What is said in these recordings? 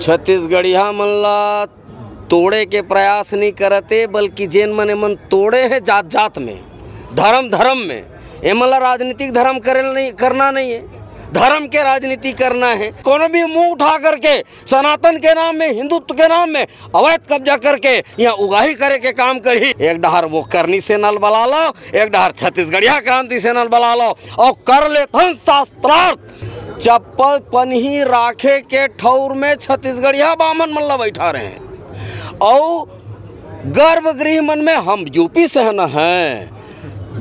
छत्तीसगढ़िया मन ला तोड़े के प्रयास नहीं करते, बल्कि जेन मने मन तोड़े हैं जात जात में, धर्म धर्म में। एमन ला राजनीतिक धर्म करना नहीं है, धर्म के राजनीति करना है। कोनो भी मुंह उठा करके सनातन के नाम में, हिंदुत्व के नाम में अवैध कब्जा करके यहाँ उगाही करे के काम करी। एक डहर वो करनी से नल बला लो, एक डहर छत्तीसगढ़िया क्रांति से नल बला लो और कर लेथन शास्त्रार्थ। चप्पल पन्ही राखे के ठौर में छत्तीसगढ़िया बामन मन ला बैठा रहे हैं और गर्भगृह मन में हम यूपी से न हैं,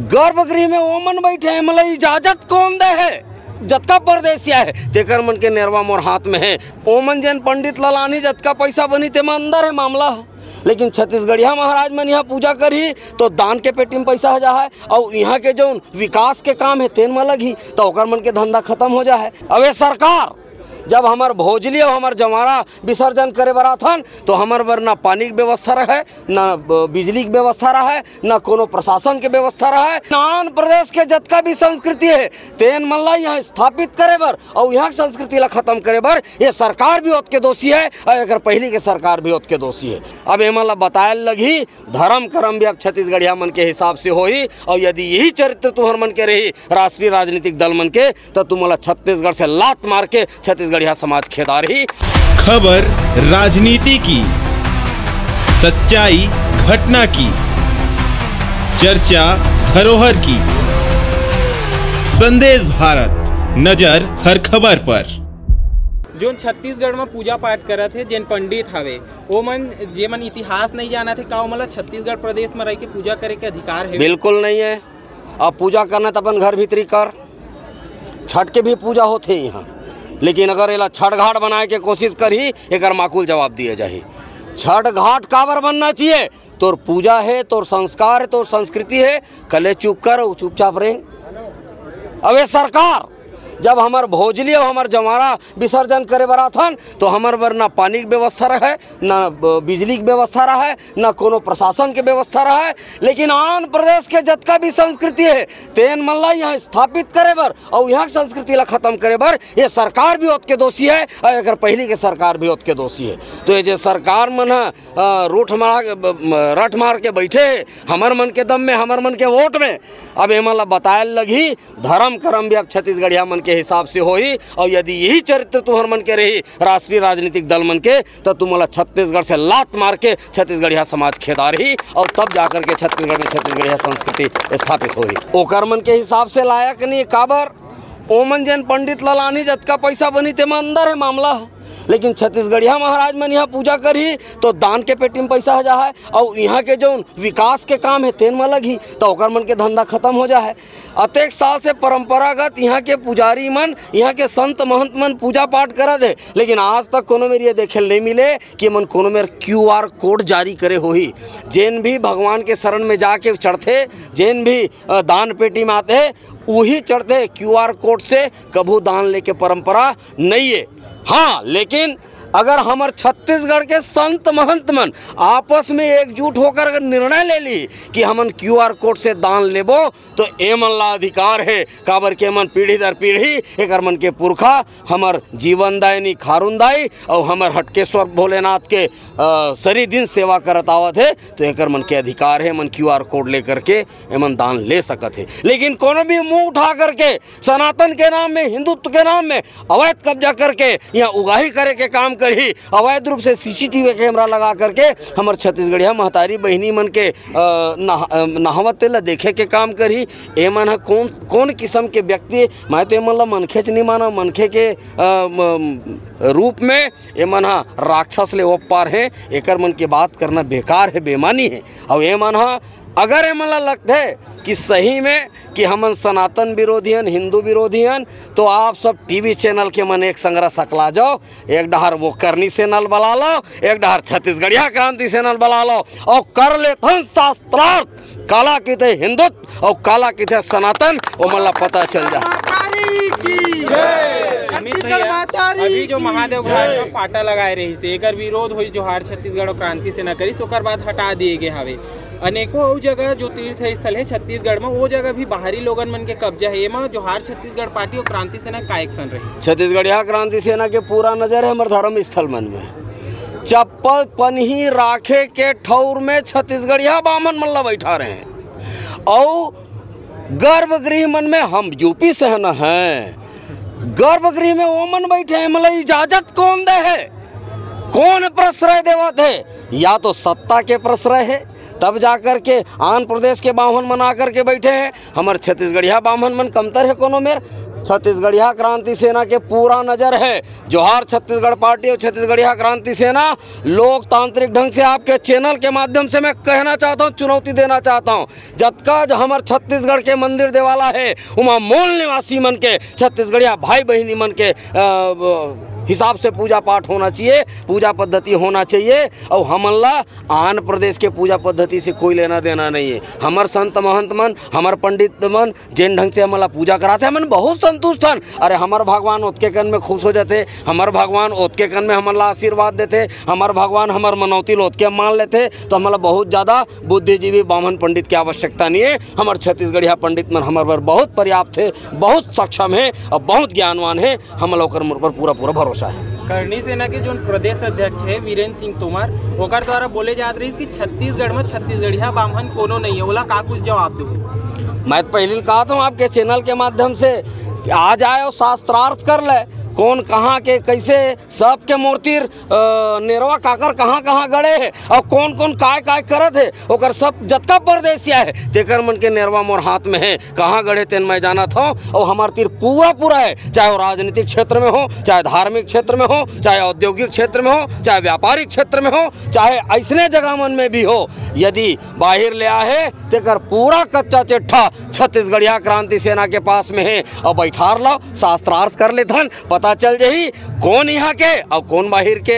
गर्भगृह में वो मन बैठे हैं। मतलब इजाजत कौन दे है? जतका परदेसिया है तेकर मन के नेरवा मोर हाथ में है। ओमन जैन पंडित ललानी जतका पैसा बनी ते में अंदर है मामला है। लेकिन छत्तीसगढ़िया महाराज मन यहाँ पूजा करी तो दान के पेटी में पैसा हो जा है और यहाँ के जो विकास के काम है तेन में लगी तो ओकर मन के धंधा खत्म हो जा है। अब ये सरकार जब हमार भोजली और हमार जमारा विसर्जन करे बराथन तो हमार बर ना पानी की व्यवस्था रहे, ना बिजली की व्यवस्था रहे, ना कोनो प्रशासन के व्यवस्था रहे। नान प्रदेश के जतका भी संस्कृति है तेन मन ला यहाँ स्थापित करे बर और यहाँ की संस्कृति ला खत्म करे बर ये सरकार भी ओत के दोषी है और अगर पहली के सरकार भी ओत के दोषी है। अब एमन ला बताए लगी धर्म कर्म भी अब छत्तीसगढ़िया मन के हिसाब से होई और यदि यही चरित्र तुहर मन के रही राष्ट्रीय राजनीतिक दल मन के तो तुमला छत्तीसगढ़ से लात मार के छत्तीसगढ़िया समाज खेदारी। खबर राजनीति की, सच्चाई घटना की, चर्चा धरोहर की। संदेश भारत, नजर हर खबर पर। जो छत्तीसगढ़ में पूजा पाठ करत है जेन पंडित हवे वो मन जे मन इतिहास नहीं जाना थे का मतलब छत्तीसगढ़ प्रदेश में रह के पूजा करे के अधिकार है? बिल्कुल नहीं है। अब पूजा करना तो अपन घर भीतरी कर, छठ के भी पूजा होते यहाँ, लेकिन अगर एला छठ घाट बनाए के कोशिश करी एक माकूल जवाब दिए जाही। छठ घाट काबर बनना चाहिए? तोर पूजा है, तोर संस्कार है, तोर संस्कृति है, कले चुप कर चुपचाप रहे। अब ये सरकार जब हमार भोजली और हमार जमारा विसर्जन करे बराथन तो हमार बर ना पानी की व्यवस्था रहे, ना बिजली की व्यवस्था रहे, ना कोनो प्रशासन के व्यवस्था रहे। लेकिन आंध्र प्रदेश के जतका भी संस्कृति है तेन मन ला यहाँ स्थापित करे बर और यहाँ की संस्कृति ला खत्म करे बर ये सरकार भी ओत के दोषी है और अगर पहली के सरकार भी ओत के दोषी है। तो ये जो सरकार मन रट मार के बैठे हमार मन के दम में, हमार मन के वोट में, अब एमन ला बताए लगी धर्म कर्म भी अब छत्तीसगढ़िया मन के हिसाब से होई और यदि यही चरित्र तुहर मन के रही राष्ट्रीय राजनीतिक दल मन के तो तुमला छत्तीसगढ़ से लात मार के छत्तीसगढ़िया समाज खेदारी और तब जाकर के छत्तीसगढ़ में छत्तीसगढ़िया संस्कृति स्थापित होई। ओकर मन के हिसाब से लायक नहीं काबर ओमन जैन पंडित ललानी जतका पैसा बनी ते में अंदर है मामला है। लेकिन छत्तीसगढ़िया महाराज मन यहाँ पूजा करी तो दान के पेटी में पैसा हो जा है और यहाँ के जो विकास के काम है तेन में लगी तो ओकर मन के धंधा खत्म हो जा है। अतेक साल से परंपरागत यहाँ के पुजारी मन, यहाँ के संत महंत मन पूजा पाठ करत है, लेकिन आज तक कोनो मेरी ये देखे नहीं मिले कि मन कोनो मेर QR कोड जारी करे होही। जैन भी भगवान के शरण में जाके चढ़ते, जैन भी दान पेटी में आते वही चढ़ते, QR कोड से कभू दान लेके परंपरा नहीं है। हाँ, लेकिन अगर हमार छत्तीसगढ़ के संत महंत मन आपस में एकजुट होकर अगर निर्णय ले ली कि हमन QR कोड से दान लेबो तो एमन ला अधिकार है काबर के मन पीढ़ी दर पीढ़ी एक मन के पुरखा हमार जीवन दायनी खारुन दाई और हमार हटकेश्वर भोलेनाथ के सरी दिन सेवा करत आवत है तो एक मन के अधिकार है मन QR कोड ले करके एमन दान ले सकत है। लेकिन कोनो भी मुंह उठा करके सनातन के नाम में, हिंदुत्व के नाम में अवैध कब्जा करके यहाँ उगाही करे के काम करी, अवैध रूप से CCTV कैमरा लगा करके हमार छत्तीसगढ़िया महतारी बहनी मन के नहावत ला देखे के काम करी। एमन है कौन किस्म के व्यक्ति? मैं तो एमन ला मनखेच नहीं माना, मनखे के रूप में एमन हा राक्षस ले ओपार है। एकर मन के बात करना बेकार है, बेमानी है। और एमन हा अगर एमन ला लगता है कि सही में कि हमन सनातन विरोधी हन, हिंदू विरोधी हन तो आप सब TV चैनल के मन एक संग्रह सकला जाओ। एक डहर वो करनी से नल बला लो, एक डहर छत्तीसगढ़िया क्रांति से नल बला लो और कर लेथन शास्त्रार्थ। काला की थे हिंदुत्व और काला की थे सनातन, वो मन ला पता चल जा। अभी जो महादेव घाट में पाटा लगाए रही से एकर विरोध हुई जोहार छत्तीसगढ़ क्रांति से न करी ओकर बाद हटा दिए गए हवे। अनेकों और जगह जो तीर्थ स्थल है छत्तीसगढ़ में, वो जगह भी बाहरी लोगन मन के कब्जा है। एमा जोहार छत्तीसगढ़ पार्टी और क्रांति सेना का एक्शन रही। छत्तीसगढ़िया क्रांति सेना के पूरा नजर है हमारे धर्म स्थल मन में। चप्पल पन्ही राखे के ठौर में छत्तीसगढ़िया बामन मन ला बैठा रहे हैं। और गर्भगृह मन में हम यूपी से न हैं, गर्भगृह में वो मन बैठे हैं। मतलब इजाजत कौन दे है, कौन प्रश्रय देवत है? या तो सत्ता के प्रश्रय है, तब जाकर के आंध्र प्रदेश के बामन मन आकर के बैठे हैं। हमारे छत्तीसगढ़िया बामन मन कमतर है कोनो मेर। छत्तीसगढ़िया क्रांति सेना के पूरा नज़र है। जोहार छत्तीसगढ़ पार्टी और छत्तीसगढ़िया क्रांति सेना लोकतांत्रिक ढंग से आपके चैनल के माध्यम से मैं कहना चाहता हूँ, चुनौती देना चाहता हूँ। जबका हमारे छत्तीसगढ़ के मंदिर देवाला है, उमा मूल निवासी मन के छत्तीसगढ़िया भाई बहनी मन के हिसाब से पूजा पाठ होना चाहिए, पूजा पद्धति होना चाहिए। और हमला आंध्र प्रदेश के पूजा पद्धति से कोई लेना देना नहीं है। हमार संत महंत मन, हमार पंडित मन जिन ढंग से हमला पूजा कराते हमन बहुत संतुष्ट हन। अरे हमार भगवान ओतके कन में खुश हो जाते, हमार भगवान ओतके कन में हमला आशीर्वाद देते, हमार भगवान हमार मनौती ओतके मान लेते। तो हमला बहुत ज़्यादा बुद्धिजीवी ब्राह्मण पंडित की आवश्यकता नहीं है। हमारे छत्तीसगढ़िया पंडित मन हमारे पर बहुत पर्याप्त है, बहुत सक्षम है और बहुत ज्ञानवान है। हम लोग पर पूरा पूरा भरोसा है। करनी सेना के जो प्रदेश अध्यक्ष है वीरेंद्र सिंह तोमर, ओकर द्वारा बोले जात रही कि छत्तीसगढ़ में छत्तीसगढ़िया बामन कोनो नहीं है। ओला का कुछ जवाब दो? मैं पहले कहा था आपके चैनल के माध्यम से आ जाए और शास्त्रार्थ कर ले, कौन कहाँ के कैसे सबके मूर्ति नेरवा काकर कहाँ कहाँ गड़े है और कौन कौन काय काय करत है, ओकर सब जतका परदेसिया है तेकर मन के नेरवा मोर हाथ में है। कहाँ गड़े तेन मैं जाना था। और हमार तीर पूरा है, चाहे वो राजनीतिक क्षेत्र में हो, चाहे धार्मिक क्षेत्र में हो, चाहे औद्योगिक क्षेत्र में हो, चाहे व्यापारिक क्षेत्र में हो, चाहे ऐसने जगह मन में भी हो। यदि बाहर ले आए तेकर पूरा कच्चा चिट्ठा छत्तीसगढ़िया क्रांति सेना के पास में है। और बैठार लो, शास्त्रार्थ कर लेथन, पता चल जाही कौन यहाँ के और कौन बाहर के।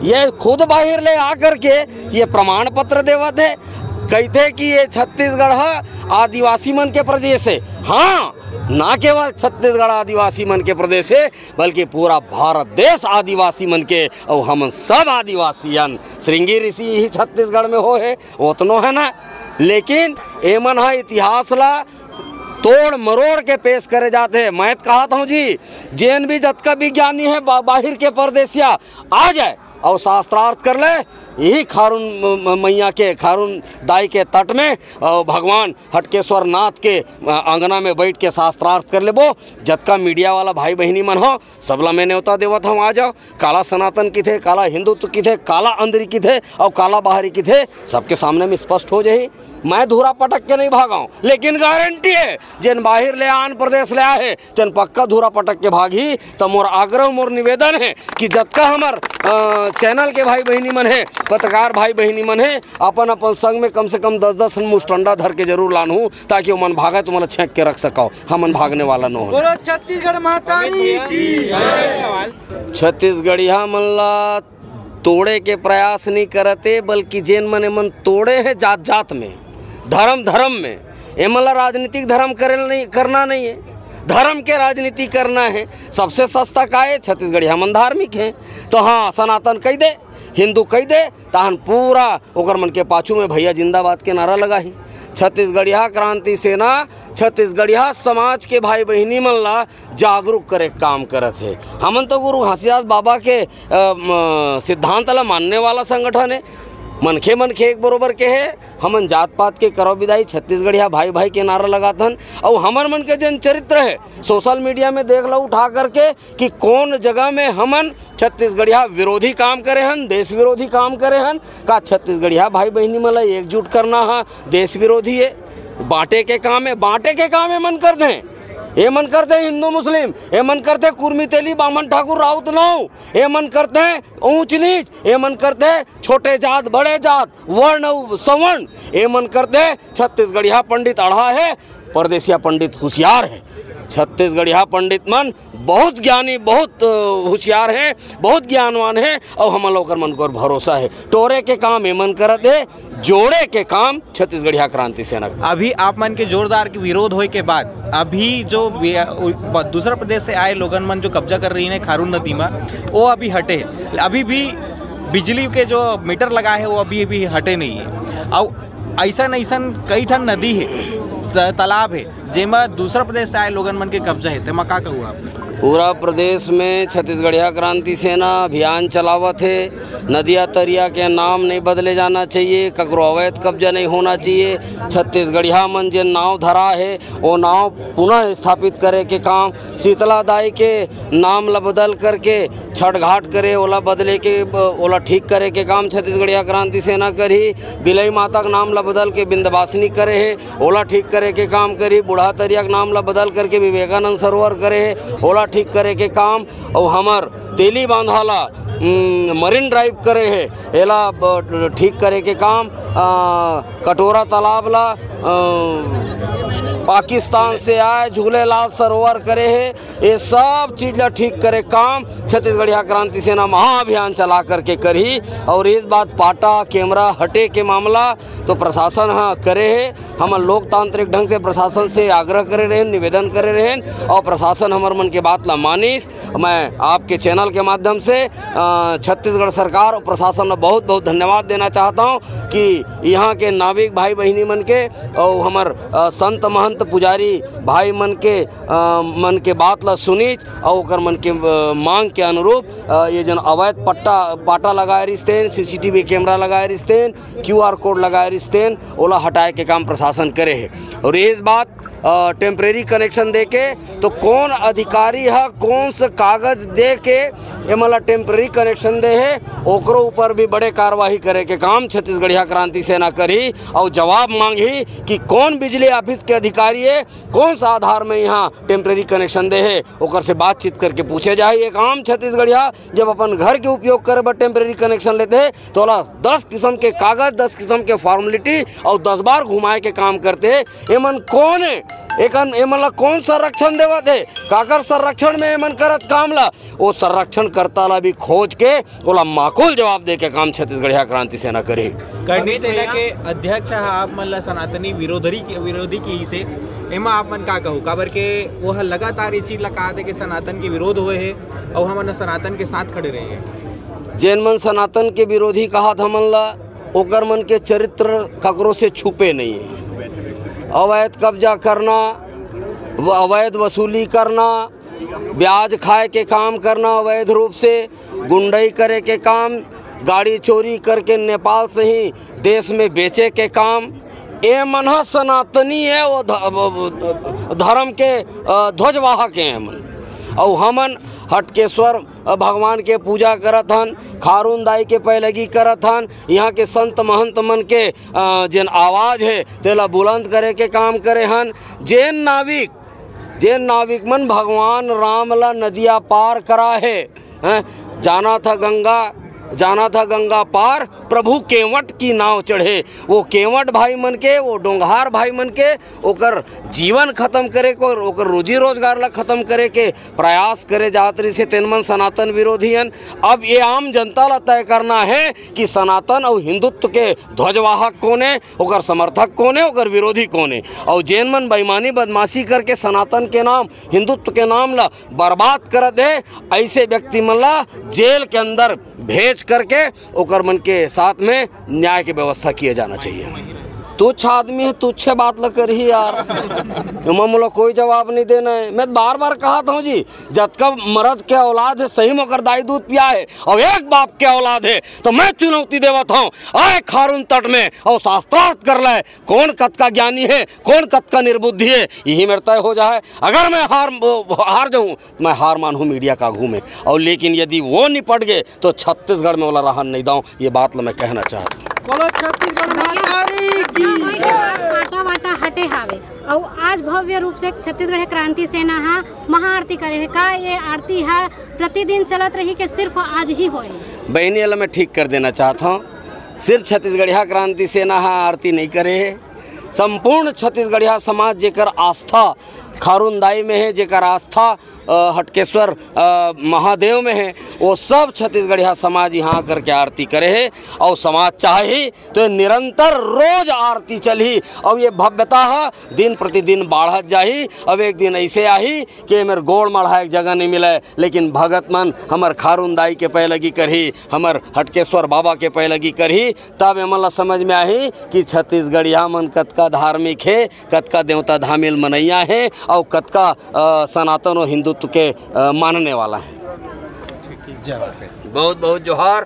ये खुद बाहर ले आकर के ये प्रमाण पत्र देवत है, कहते कि ये छत्तीसगढ़ आदिवासी मन के प्रदेश है। हाँ, ना केवल छत्तीसगढ़ आदिवासी मन के प्रदेश है, बल्कि पूरा भारत देश आदिवासी मन के। और हम सब आदिवासियन श्रृंगी ऋषि ही छत्तीसगढ़ में हो है, उतनो है ना। लेकिन एमन हा इतिहास ला तोड़ मरोड़ के पेश करे जाते हैं। मैं कहा था जी, जैन भी जतका विज्ञानी है बाहर के परदेसिया आ जाए और शास्त्रार्थ कर ले। यही खारून मैया के, खारून दाई के तट में और भगवान हटकेश्वर नाथ के आंगना में बैठ के शास्त्रार्थ कर ले। वो जतका मीडिया वाला भाई बहनी मन हो सबला मैं न्योता देवत हम आ जाओ। काला सनातन की थे, काला हिंदुत्व की थे, काला अंदरी की थे और काला बाहरी की थे, सबके सामने में स्पष्ट हो जाए। मैं धूरा पटक के नहीं भागाऊँ, लेकिन गारंटी है जिन बाहर ले आंध्र प्रदेश ले आए तेन पक्का धूरा पटक के भागी। तो मोर आग्रह मोर निवेदन है कि जतका हमार चैनल के भाई बहनी मन है, पत्रकार भाई बहनी मन है, अपन अपन संग में कम से कम 10-10 मुस्टंडा धर के जरूर लानू, ताकि वो मन भागे तो मन छेंक के रख सको। हमन भागने वाला न हो। छत्तीसगढ़ माता छत्तीसगढ़िया मन ला तोड़े के प्रयास नहीं करते, बल्कि जेन मने मन तोड़े हैं जात जात में, धर्म में। एमला राजनीतिक धर्म करना नहीं है, धर्म के राजनीति करना है। सबसे सस्ता का है, छत्तीसगढ़िया मन धार्मिक है। तो हाँ, सनातन कह दे, हिंदू कह दे, तहन पूरा ओकर मन के पाछू में भैया जिंदाबाद के नारा लगा ही। छत्तीसगढ़िया क्रांति सेना छत्तीसगढ़िया समाज के भाई बहनी मन ला जागरूक करे काम करत है। हमन तो गुरु घासीदास बाबा के सिद्धांत ला मानने वाला संगठन है। मनखे एक बरोबर के है, हमन जात पात के करो विदाई, छत्तीसगढ़िया भाई भाई के नारा लगाथन। और हमर मन के जन चरित्र है सोशल मीडिया में देख लो उठा करके कि कौन जगह में हमन छत्तीसगढ़िया विरोधी काम करे हन, देश विरोधी काम करे हन। का छत्तीसगढ़िया भाई बहनी मला एकजुट करना है देश विरोधी है, बांटे के काम है मन कर दें। ये मन करते हैं हिंदू मुस्लिम, ये मन करते हैं कुर्मी तेली बामन ठाकुर राउत नाव, ये मन करते हैं ऊंच नीच, ये मन करते हैं छोटे जात बड़े जात, वर्ण सवर्ण, ये मन करते हैं छत्तीसगढ़िया पंडित अढ़ा है, परदेसिया पंडित होशियार है। छत्तीसगढ़िया पंडित मन बहुत ज्ञानी, बहुत होशियार हैं, बहुत ज्ञानवान हैं। और हम लोग मन को भरोसा है टोरे के काम एमन करत है, जोड़े के काम छत्तीसगढ़िया क्रांति सेना। अभी आप मन के जोरदार के विरोध होए के बाद अभी जो दूसरा प्रदेश से आए लोगन मन जो कब्जा कर रही है खारून नदी में, वो अभी हटे। अभी भी बिजली के जो मीटर लगा है वो अभी हटे नहीं है। और ऐसा कई ठन नदी है, तालाब है, जेमा दूसरा प्रदेश से आए लोगन मन के कब्जा है, तेमा का हुआ? पूरा प्रदेश में छत्तीसगढ़िया क्रांति सेना अभियान चलावत है। नदिया तरिया के नाम नहीं बदले जाना चाहिए, ककरो अवैध कब्जा नहीं होना चाहिए। छत्तीसगढ़िया मन जो नाव धरा है वो नाव पुनः स्थापित करे के काम, शीतला दाई के नाम ला बदल करके छठ घाट करे ओला बदले के ओला ठीक करे के काम छत्तीसगढ़िया क्रांति सेना करी। बिलई माता का नाम ला बदल के बिंदवासिनी करे है ओला ठीक करे के काम करी। बूढ़ा तरिया का नाम ला बदल करके विवेकानंद सरोवर करे है ओला ठीक करे के काम। और हमार तेली बांधाला मरीन ड्राइव करे है एला ठीक करे के काम। कटोरा तालाब ला पाकिस्तान से आए झूलेलाल सरोवर करे है, ये सब चीज़ ला ठीक करे काम छत्तीसगढ़िया क्रांति सेना महाअभियान चला करके करी। और इस बात पाटा कैमरा हटे के मामला तो प्रशासन हाँ करे है। हम लोकतांत्रिक ढंग से प्रशासन से आग्रह करे रहे, निवेदन करे रहे और प्रशासन हमार मन के बात ला मानिस। मैं आपके चैनल के माध्यम से छत्तीसगढ़ सरकार और प्रशासन ने बहुत बहुत धन्यवाद देना चाहता हूँ कि यहाँ के नाविक भाई बहनी मन के और हमार संत महंत पुजारी भाई मन के बात ला सुनी और मन के मांग के अनुरूप ये जन अवैध पाटा लगाए रिश्तेन, CCTV कैमरा लगाए रिश्तेन, QR कोड लगाए रिश्तेन ओला हटाए के काम प्रशासन करे है। और इस बात टेम्परेरी कनेक्शन दे के तो कौन अधिकारी है कौन सा कागज दे के ये मला टेम्परेरी कनेक्शन दे है ओकरो ऊपर भी बड़े कार्रवाई करे के काम छत्तीसगढ़िया क्रांति सेना करी। और जवाब मांगी कि कौन बिजली ऑफिस के अधिकारी है कौन सा आधार में यहाँ टेम्परेरी कनेक्शन दे है ओकर से बातचीत करके पूछे जाए। एक आम छत्तीसगढ़िया जब अपन घर के उपयोग करे बर टेम्परेरी कनेक्शन लेते हैं तो ओला 10 किस्म के कागज 10 किस्म के फॉर्मेलिटी और 10 बार घुमाए के काम करते हैं। एमन कौन है एकन एमन कौन संरक्षण देवत है काकर संरक्षण में एमन करत काम ला वो संरक्षण करता ला भी खोज के ओला माकूल जवाब दे के काम छत्तीसगढ़िया क्रांति सेना करे। करनी सेना के अध्यक्ष आप मन ला सनातनी विरोधी की से एमा आप मन का कहू काबर के वो लगातार ये चीज ला कहा थे कि सनातन के विरोध हुए है और हमन सनातन के साथ खड़े रहे हैं। जैन मन सनातन के विरोधी कहा हमन ला ओकर मन के चरित्र ककरो से छुपे नहीं है। अवैध कब्जा करना, अवैध वसूली करना, ब्याज खाए के काम करना, अवैध रूप से गुंडई करे के काम, गाड़ी चोरी करके नेपाल से ही देश में बेचे के काम, ये मन सनातनी है वो धर्म के ध्वजवाहक हैं हमन। और हमन हटकेश्वर भगवान के पूजा करत हन, खारून दाई के पैलगी करत हन, यहाँ के संत महंत मन के जेन आवाज़ है तेला बुलंद करे के काम करे हन। जेन नाविक मन भगवान राम ला नदिया पार करा है, जाना था गंगा पार प्रभु केवट की नाव चढ़े। वो केवट भाई मन के वो डोंगहार भाई मन के ओकर जीवन खत्म करे को ओकर रोजी रोजगार ला खत्म करे के प्रयास करे जात रही से तेन मन सनातन विरोधी हन। अब ये आम जनता ला तय करना है कि सनातन और हिंदुत्व के ध्वजवाहक कौन है, ओकर समर्थक कौन है, ओकर विरोधी कौन है। और जैन मन बेईमानी बदमाशी करके सनातन के नाम हिंदुत्व के नाम ला बर्बाद कर दे, ऐसे व्यक्ति मन ला जेल के अंदर भेज करके ओकर मन के साथ में न्याय की व्यवस्था किया जाना चाहिए। तुच्छ आदमी है, तुच्छ बात ल कर ही यार, मोला कोई जवाब नहीं देना है। मैं बार बार कहा था जी जतका मर्द के औलाद है सही में ओकर दाई दूध पिया है और एक बाप के औलाद है तो मैं चुनौती देवत हूँ आए खारून तट में और शास्त्रार्थ कर ले कौन कत का ज्ञानी है कौन कत का निर्बुद्धि है, यही मेरा तय हो जाए। अगर मैं हार जाऊँ मैं हार मानूँ मीडिया का घूमे और, लेकिन यदि वो निपट गए तो छत्तीसगढ़ में वाला रहन नहीं दाऊँ, ये बात मैं कहना चाहता हूँ। पाटा वाटा हटे हावे और आज भव्य रूप से छत्तीसगढ़ क्रांति सेना हा महाआरती करे है का ये आरती है प्रतिदिन चलत रही के सिर्फ आज ही होए? बहनी वाला मैं ठीक कर देना चाहता हूँ, सिर्फ छत्तीसगढ़िया क्रांति सेना हा आरती नहीं करे है, संपूर्ण छत्तीसगढ़िया समाज जेकर आस्था खारून दाई में है, जेकर आस्था हटकेश्वर महादेव में है, वो सब छत्तीसगढ़िया समाज यहाँ करके आरती करे है। और समाज चाहे तो निरंतर रोज आरती चली और ये भव्यता दिन प्रतिदिन बढ़त जाही। अब एक दिन ऐसे आही कि मेरे गोड़ मढ़ा एक जगह नहीं मिले, लेकिन भगत मन हमर खारून दाई के पै लगी करही, हमर हटकेश्वर बाबा के पै लगी करही, तब एमन समझ में आही कि छत्तीसगढ़िया मन कतका धार्मिक है, कतका देवता धामिल मनैया है और कतका सनातन और हिंदुत्व के मानने वाला है। बहुत बहुत जोहार,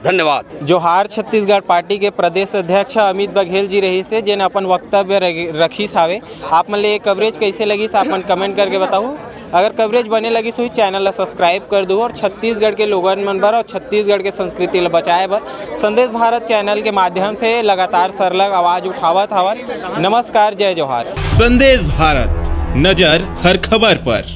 धन्यवाद। जोहार छत्तीसगढ़ पार्टी के प्रदेश अध्यक्ष अमित बघेल जी रही से जिन अपन वक्तव्य रखीस हावे। आप मन ले कवरेज कैसे लगिस आपन कमेंट करके बताओ। अगर कवरेज बने लगिस हुई चैनल ला सब्सक्राइब कर दो और छत्तीसगढ़ के लोगन मन बर और छत्तीसगढ़ के संस्कृति ला बचाए बर संदेश भारत चैनल के माध्यम से लगातार सरलग आवाज उठावत हवन। नमस्कार, जय जोहार। संदेश भारत, नजर हर खबर पर।